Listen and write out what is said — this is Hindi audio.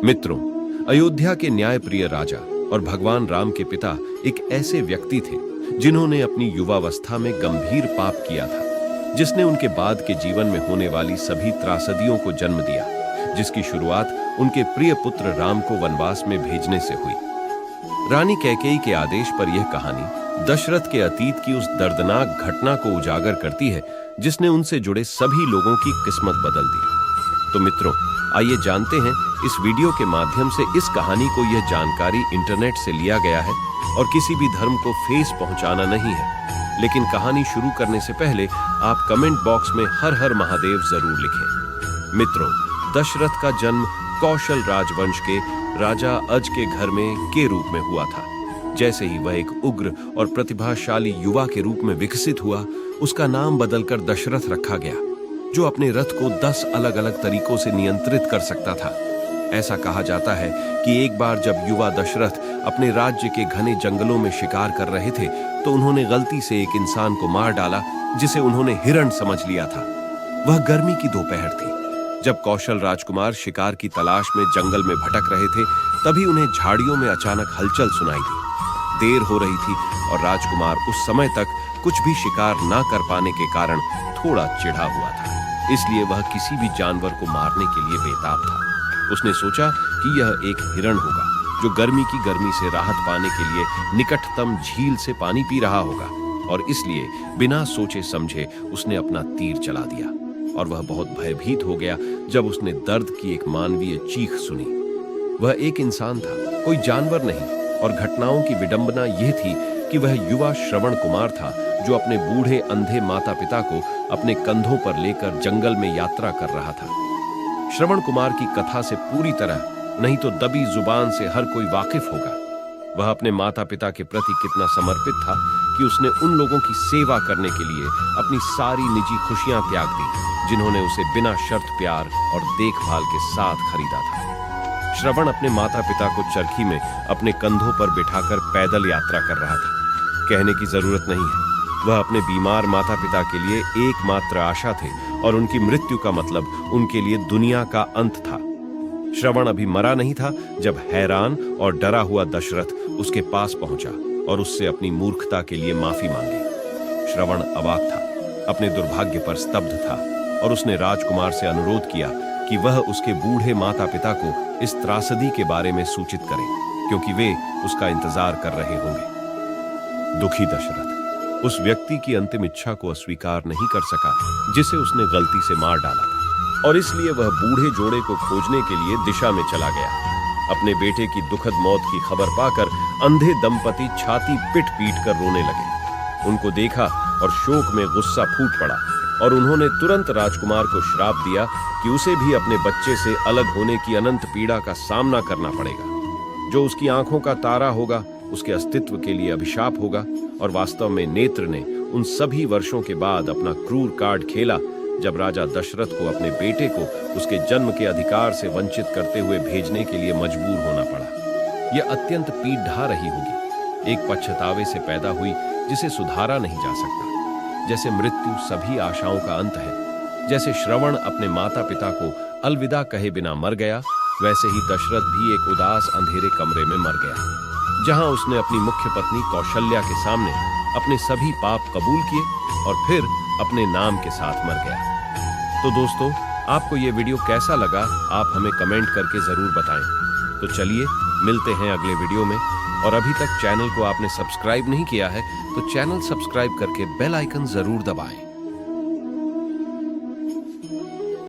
मित्रों, अयोध्या के न्यायप्रिय राजा और भगवान राम के पिता एक ऐसे व्यक्ति थे जिन्होंने अपनी युवावस्था में गंभीर पाप किया था, जिसने उनके बाद के जीवन में होने वाली सभी त्रासदियों को जन्म दिया, जिसकी शुरुआत उनके प्रिय पुत्र राम को वनवास में भेजने से हुई। रानी कैकेयी के आदेश पर यह कहानी दशरथ के अतीत की उस दर्दनाक घटना को उजागर करती है जिसने उनसे जुड़े सभी लोगों की किस्मत बदल दी। तो मित्रों, आइए जानते हैं इस वीडियो के माध्यम से इस कहानी को यह जानकारी इंटरनेट से लिया गया है और किसी भी धर्म को ठेस पहुंचाना नहीं है। लेकिन कहानी शुरू करने से पहले आप कमेंट बॉक्स में हर हर महादेव जरूर लिखें। मित्रों, दशरथ का जन्म कौशल राजवंश के राजा अज के घर में के रूप में हुआ था। जैसे ही वह एक उग्र और प्रतिभाशाली युवा के रूप में विकसित हुआ, उसका नाम बदलकर दशरथ रखा गया, जो अपने रथ को 10 अलग अलग तरीकों से नियंत्रित कर सकता था। ऐसा कहा जाता है कि एक बार जब युवा दशरथ अपने राज्य के घने जंगलों में शिकार कर रहे थे, तो उन्होंने गलती से एक इंसान को मार डाला जिसे उन्होंने हिरण समझ लिया था। वह गर्मी की दोपहर थी, जब कौशल राजकुमार शिकार की तलाश में जंगल में भटक रहे थे। तभी उन्हें झाड़ियों में अचानक हलचल सुनाई दी। देर हो रही थी और राजकुमार उस समय तक कुछ भी शिकार ना कर पाने के कारण थोड़ा चिढ़ा हुआ था। इसलिए वह किसी भी जानवर को मारने के लिए बेताब था। उसने सोचा कि यह एक हिरण होगा जो गर्मी से राहत पाने के लिए निकटतम झील से पानी पी रहा होगा, और इसलिए बिना सोचे समझे उसने अपना तीर चला दिया। और वह बहुत भयभीत हो गया जब उसने दर्द की एक मानवीय चीख सुनी। वह एक इंसान था, कोई जानवर नहीं। और घटनाओं की विडंबना यह थी कि वह युवा श्रवण कुमार था, जो अपने बूढ़े अंधे माता पिता को अपने कंधों पर लेकर जंगल में यात्रा कर रहा था। श्रवण कुमार की कथा से पूरी तरह नहीं तो दबी जुबान से हर कोई वाकिफ होगा। वह अपने माता पिता के प्रति कितना समर्पित था कि उसने उन लोगों की सेवा करने के लिए अपनी सारी निजी खुशियां त्याग दी, जिन्होंने उसे बिना शर्त प्यार और देखभाल के साथ खरीदा था। श्रवण अपने माता पिता को चरखी में अपने कंधों पर बिठाकर पैदल यात्रा कर रहा था। कहने की जरूरत नहीं है, वह अपने बीमार माता पिता के लिए एकमात्र आशा थे, और उनकी मृत्यु का मतलब उनके लिए दुनिया का अंत था। श्रवण अभी मरा नहीं था जब हैरान और डरा हुआ दशरथ उसके पास पहुंचा और उससे अपनी मूर्खता के लिए माफी मांगी। श्रवण अवाक था, अपने दुर्भाग्य पर स्तब्ध था, और उसने राजकुमार से अनुरोध किया कि वह उसके बूढ़े माता पिता को इस त्रासदी के बारे में सूचित करे, क्योंकि वे उसका इंतजार कर रहे होंगे। दुखी दशरथ उस व्यक्ति की अंतिम इच्छा को अस्वीकार नहीं कर सका जिसे उसने गलती से मार डाला था, और इसलिए वह बूढ़े जोड़े को खोजने के लिए दिशा में चला गया। अपने बेटे की दुखद मौत की खबर पाकर अंधे दंपति छाती पीट पीट कर रोने लगे। उनको देखा और शोक में गुस्सा फूट पड़ा, और उन्होंने तुरंत राजकुमार को श्राप दिया कि उसे भी अपने बच्चे से अलग होने की अनंत पीड़ा का सामना करना पड़ेगा। जो उसकी आंखों का तारा होगा, उसके अस्तित्व के लिए अभिशाप होगा। और वास्तव में नेत्र ने उन सभी वर्षों के बाद अपना क्रूर कार्ड खेला, जब राजा दशरथ को अपने बेटे को उसके जन्म के अधिकार से वंचित करते हुए भेजने के लिए मजबूर होना पड़ा। यह अत्यंत पीड़ा रही होगी, एक पश्चातावे से पैदा हुई जिसे सुधारा नहीं जा सकता। जैसे मृत्यु सभी आशाओं का अंत है, जैसे श्रवण अपने माता पिता को अलविदा कहे बिना मर गया, वैसे ही दशरथ भी एक उदास अंधेरे कमरे में मर गया, जहां उसने अपनी मुख्य पत्नी कौशल्या के सामने अपने सभी पाप कबूल किए और फिर अपने नाम के साथ मर गया। तो दोस्तों, आपको ये वीडियो कैसा लगा, आप हमें कमेंट करके जरूर बताएं। तो चलिए मिलते हैं अगले वीडियो में, और अभी तक चैनल को आपने सब्सक्राइब नहीं किया है तो चैनल सब्सक्राइब करके बेल आइकन जरूर दबाएं।